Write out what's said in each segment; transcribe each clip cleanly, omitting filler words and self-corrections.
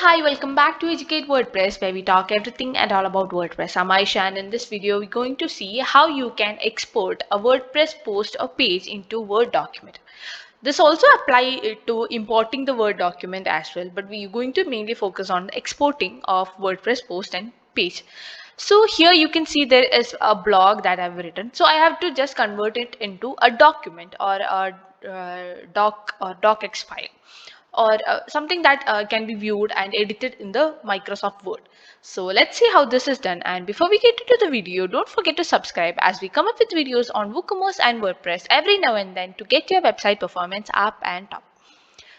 Hi, welcome back to Educate WordPress, where we talk everything and all about WordPress. I'm Aisha, and in this video we're going to see how you can export a WordPress post or page into Word document. This also apply to importing the Word document as well, but we're going to mainly focus on exporting of WordPress post and page. So here you can see there is a blog that I've written. So I have to just convert it into a document or a docx file, or something that can be viewed and edited in the Microsoft Word. So let's see how this is done. And before we get into the video, don't forget to subscribe as we come up with videos on WooCommerce and WordPress every now and then to get your website performance up and top.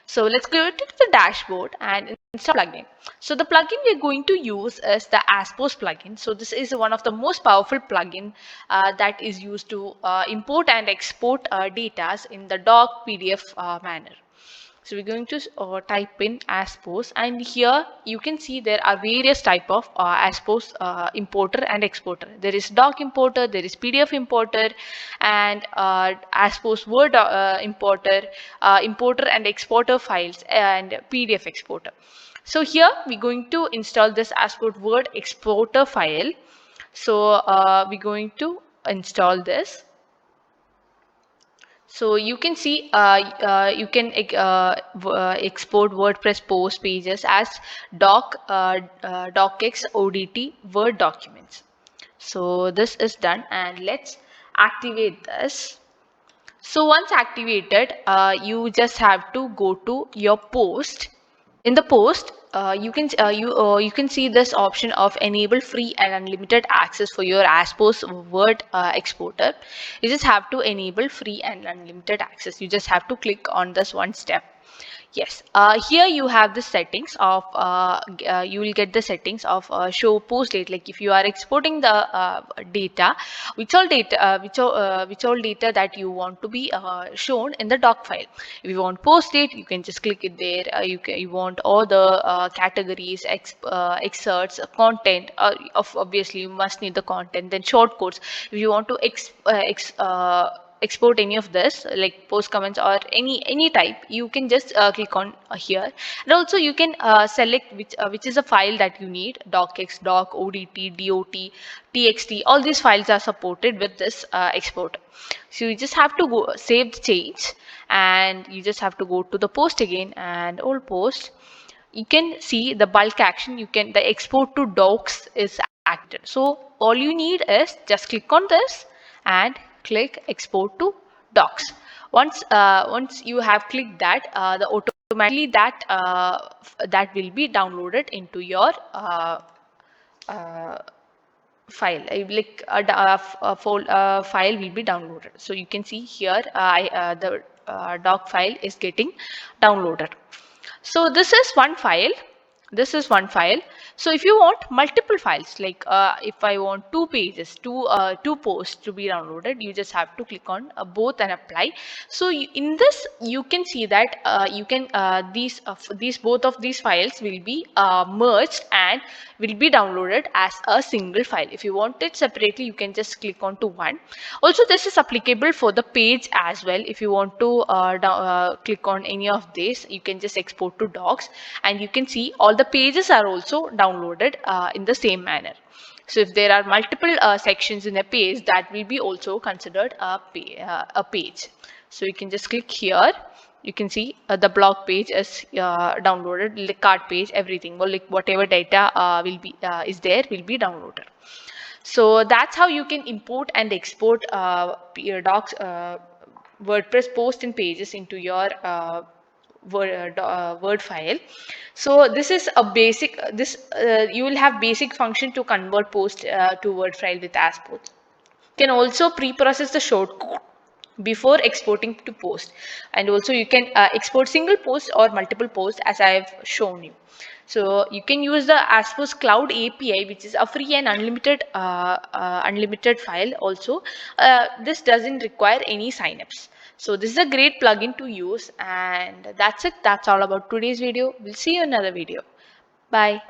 So let's go to the dashboard and install plugin. So the plugin we're going to use is the Aspos plugin. So this is one of the most powerful plugin that is used to import and export data in the doc PDF manner. So we're going to type in Aspos, and here you can see there are various type of Aspos importer and exporter. There is doc importer, there is PDF importer, and Aspos Word importer and exporter files, and PDF exporter. So here we're going to install this Aspos Word exporter file. So we're going to install this. So you can see you can export WordPress post pages as docx ODT Word documents. So this is done, and let's activate this. So once activated, you just have to go to your post. In the post, you can see this option of enable free and unlimited access for your Aspos Word exporter. You just have to enable free and unlimited access. You just have to click on this one step. Yes, here you have the settings of you will get the settings of show post date. Like if you are exporting the data, which all data that you want to be shown in the doc file. If you want post date, you can just click it there. You want all the categories, excerpts, content. Obviously you must need the content. Then short codes. If you want to export any of this, like post comments or any type, you can just click on here. And also you can select which is a file that you need: docx, doc, odt, dot, txt. All these files are supported with this export. So you just have to go save the change, and you just have to go to the post again, and all post. You can see the bulk action. The export to docs is active. So all you need is just click on this and click export to docs. Once you have clicked that, the automatically that will be downloaded into your uh, file. Like a file will be downloaded. So you can see here the doc file is getting downloaded. So this is one file. So if you want multiple files, like if I want two pages, two posts to be downloaded, you just have to click on both and apply. So in this you can see that you can these both of these files will be merged and will be downloaded as a single file. If you want it separately, you can just click on to one. Also, this is applicable for the page as well. If you want to click on any of this, you can just export to docs, and you can see all the pages are also downloaded in the same manner. So if there are multiple sections in a page, that will be also considered a page. So you can just click here. You can see the blog page is downloaded, the cart page, everything. Well, like whatever data will be is there will be downloaded. So that's how you can import and export your docs, WordPress posts and pages into your Word file. So this is a basic. You will have basic function to convert post to Word file with Aspos. Can also pre-process the shortcode before exporting to post, and also you can export single post or multiple posts as I have shown you. So you can use the Aspos Cloud API, which is a free and unlimited file. Also, this doesn't require any signups. So this is a great plugin to use, and that's it. That's all about today's video. We'll see you in another video. Bye.